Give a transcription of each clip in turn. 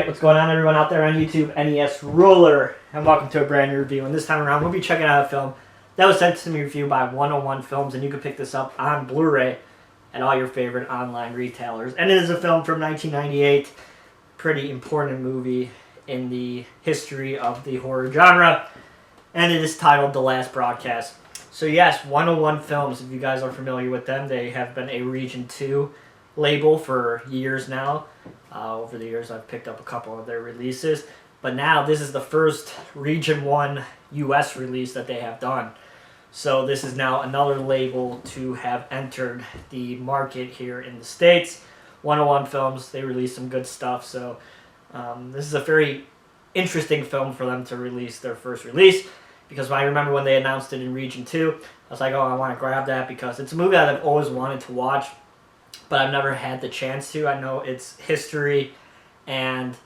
Alright, what's going on everyone out there on YouTube? NES Ruler, and welcome to a brand new review. And this time around, we'll be checking out a film that was sent to me review by 101 Films, and you can pick this up on Blu-ray at all your favorite online retailers. And it is a film from 1998, pretty important movie in the history of the horror genre, and it is titled The Last Broadcast. So yes, 101 Films, if you guys are familiar with them, they have been a Region 2 label for years now. Over the years, I've picked up a couple of their releases, but now this is the first Region 1 US release that they have done. So this is now another label to have entered the market here in the States. 101 Films, they release some good stuff, so this is a very interesting film for them to release their first release, because I remember when they announced it in Region 2, I was like, oh, I want to grab that because it's a movie that I've always wanted to watch, but I've never had the chance to. I know its history and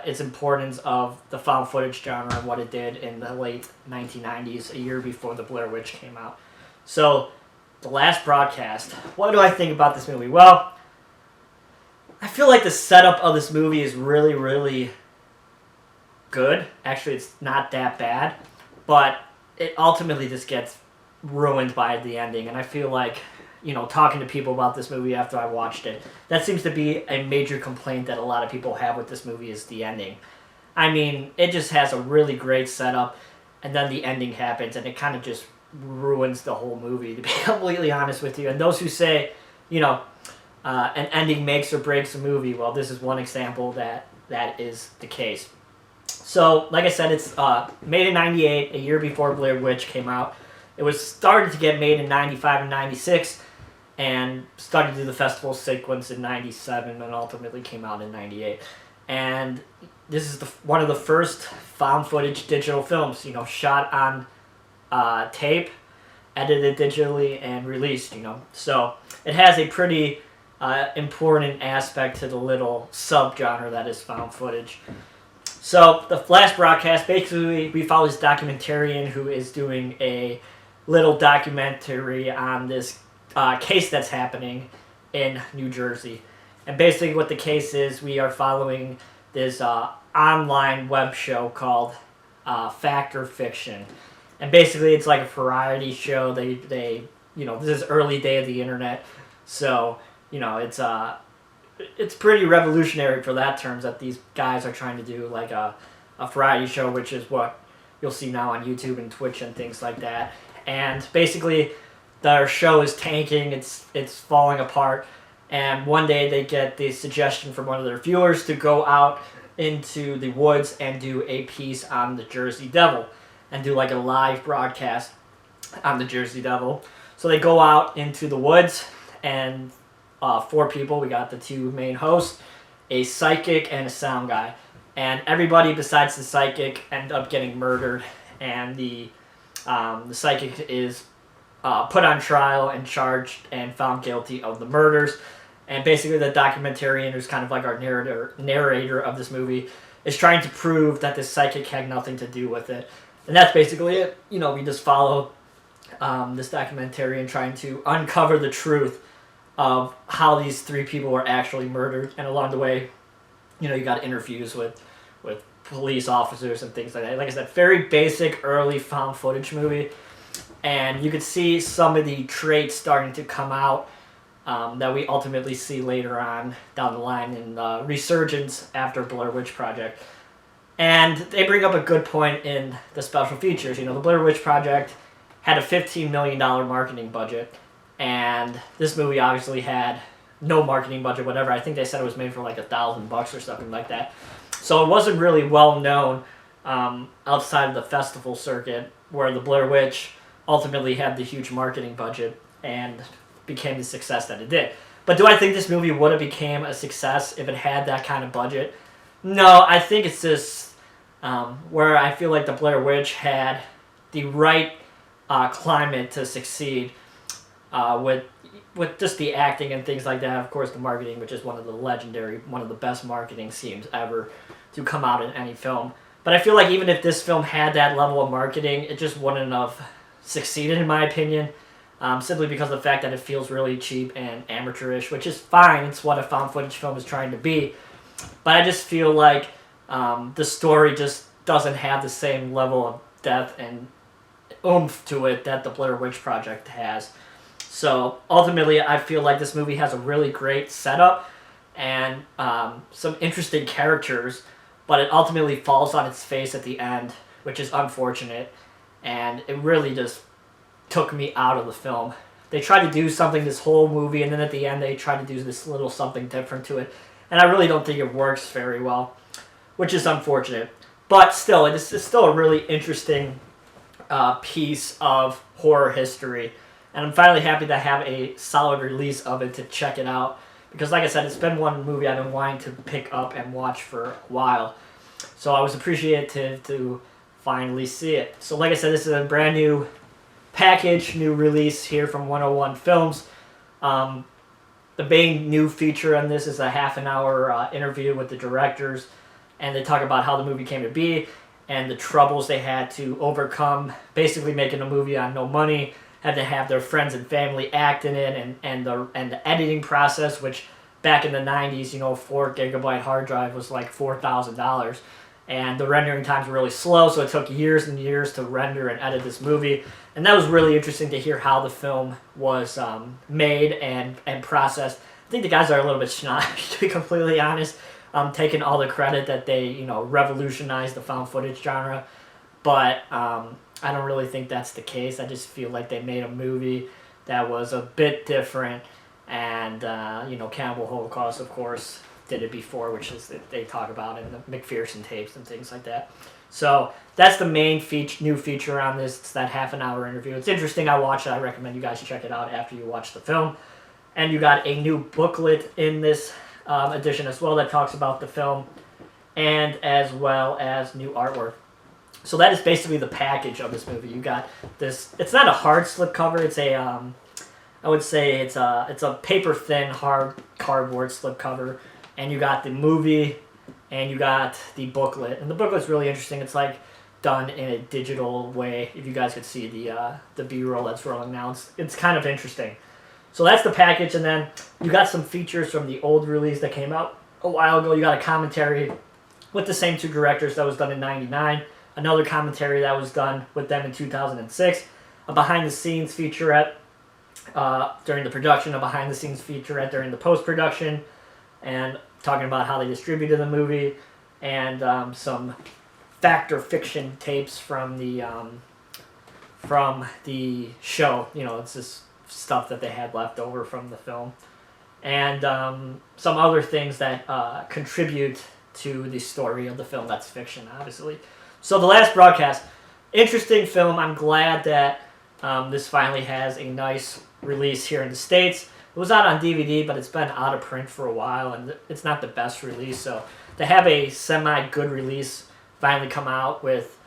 its importance of the found footage genre and what it did in the late 1990s, a year before The Blair Witch came out. So, The Last Broadcast. What do I think about this movie? Well, I feel like the setup of this movie is really, really good. Actually, it's not that bad, but it ultimately just gets ruined by the ending, and I feel like, you know, talking to people about this movie after I watched it, that seems to be a major complaint that a lot of people have with this movie is the ending. I mean, it just has a really great setup, and then the ending happens, and it kind of just ruins the whole movie, to be completely honest with you. And those who say, you know, an ending makes or breaks a movie, well, this is one example that is the case. So, like I said, it's made in 98, a year before Blair Witch came out. It was started to get made in 95 and 96, and started to do the festival sequence in 97 and ultimately came out in 98. And this is one of the first found footage digital films, you know, shot on tape, edited digitally, and released, you know. So it has a pretty important aspect to the little subgenre that is found footage. So the Last Broadcast, basically we follow this documentarian who is doing a little documentary on this case that's happening in New Jersey. And basically what the case is, we are following this online web show called Fact or Fiction. And basically it's like a variety show. They you know, this is early day of the internet, so, you know, it's pretty revolutionary for that terms that these guys are trying to do like a variety show, which is what you'll see now on YouTube and Twitch and things like that. And basically their show is tanking, it's falling apart, and one day they get the suggestion from one of their viewers to go out into the woods and do a piece on the Jersey Devil and do like a live broadcast on the Jersey Devil. So they go out into the woods, and 4 people, we got the 2 main hosts, a psychic and a sound guy, and everybody besides the psychic end up getting murdered, and the psychic is put on trial and charged and found guilty of the murders. And basically the documentarian, who's kind of like our narrator of this movie, is trying to prove that this psychic had nothing to do with it. And that's basically it. You know, we just follow this documentarian trying to uncover the truth of how these 3 people were actually murdered. And along the way, you know, you got interviews with police officers and things like that. Like I said, very basic early found footage movie, and you could see some of the traits starting to come out that we ultimately see later on down the line in the resurgence after Blair Witch Project. And they bring up a good point in the special features. You know, the Blair Witch Project had a $15 million marketing budget, and this movie obviously had no marketing budget, whatever. I think they said it was made for like $1,000 or something like that. So it wasn't really well known outside of the festival circuit, where the Blair Witch ultimately had the huge marketing budget and became the success that it did. But do I think this movie would have became a success if it had that kind of budget? No, I think it's just where I feel like the Blair Witch had the right climate to succeed with just the acting and things like that. Of course, the marketing, which is one of the best marketing schemes ever to come out in any film. But I feel like even if this film had that level of marketing, it just wouldn't have succeeded, in my opinion, simply because of the fact that it feels really cheap and amateurish, which is fine. It's what a found footage film is trying to be. But I just feel like the story just doesn't have the same level of depth and oomph to it that the Blair Witch Project has. So ultimately, I feel like this movie has a really great setup and some interesting characters, but it ultimately falls on its face at the end, which is unfortunate, and it really just took me out of the film. They tried to do something this whole movie, and then at the end they tried to do this little something different to it, and I really don't think it works very well, which is unfortunate. But still, it's still a really interesting piece of horror history, and I'm finally happy to have a solid release of it to check it out, because like I said, it's been one movie I've been wanting to pick up and watch for a while, so I was appreciative to finally see it. So like I said, this is a brand new package, new release here from 101 Films. The main new feature on this is a half-an-hour interview with the directors, and they talk about how the movie came to be and the troubles they had to overcome, basically making a movie on no money, had to have their friends and family act in it, and the editing process, which back in the 90s, a 4 gigabyte hard drive was like $4,000, and the rendering times were really slow, so it took years and years to render and edit this movie. And that was really interesting to hear how the film was made and processed. I think the guys are a little bit snotty, to be completely honest, taking all the credit that they revolutionized the found footage genre, but I don't really think that's the case. I just feel like they made a movie that was a bit different, and Cannibal Holocaust, of course, did it before, which is that they talk about in the McPherson tapes and things like that. So that's the main new feature on this. It's that half-an-hour interview. It's interesting. I watched it. I recommend you guys check it out after you watch the film. And you got a new booklet in this edition as well that talks about the film, and as well as new artwork. So that is basically the package of this movie. You got this. It's not a hard slipcover. It's a I would say it's a paper thin hard cardboard slipcover, and you got the movie, and you got the booklet. And the booklet's really interesting. It's like done in a digital way. If you guys could see the B-roll that's rolling now, it's kind of interesting. So that's the package, and then you got some features from the old release that came out a while ago. You got a commentary with the same two directors that was done in '99. Another commentary that was done with them in 2006. A behind-the-scenes featurette during the production, a behind-the-scenes featurette during the post-production, and talking about how they distributed the movie, and some fact or fiction tapes from the show. It's just stuff that they had left over from the film, and some other things that contribute to the story of the film that's fiction, obviously. So The Last Broadcast, interesting film. I'm glad that this finally has a nice release here in the States. It was out on DVD, but it's been out of print for a while, and it's not the best release. So to have a semi-good release finally come out with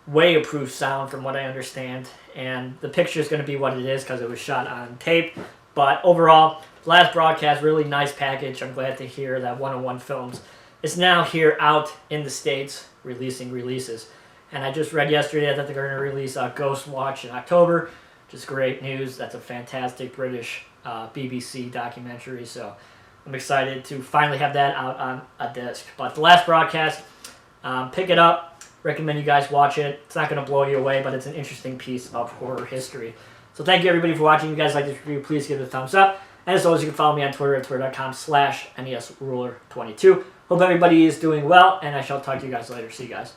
way improved sound from what I understand, and the picture is going to be what it is because it was shot on tape. But overall, Last Broadcast, really nice package. I'm glad to hear that 101 Films is now here out in the States releasing releases. And I just read yesterday that they're going to release Ghost Watch in October, which is great news. That's a fantastic British BBC documentary, so I'm excited to finally have that out on a disc. But The Last Broadcast, pick it up. Recommend you guys watch it. It's not going to blow you away, but it's an interesting piece of horror history. So thank you, everybody, for watching. If you guys like this review, please give it a thumbs up. And as always, you can follow me on Twitter at twitter.com/NESRuler22. Hope everybody is doing well, and I shall talk to you guys later. See you guys.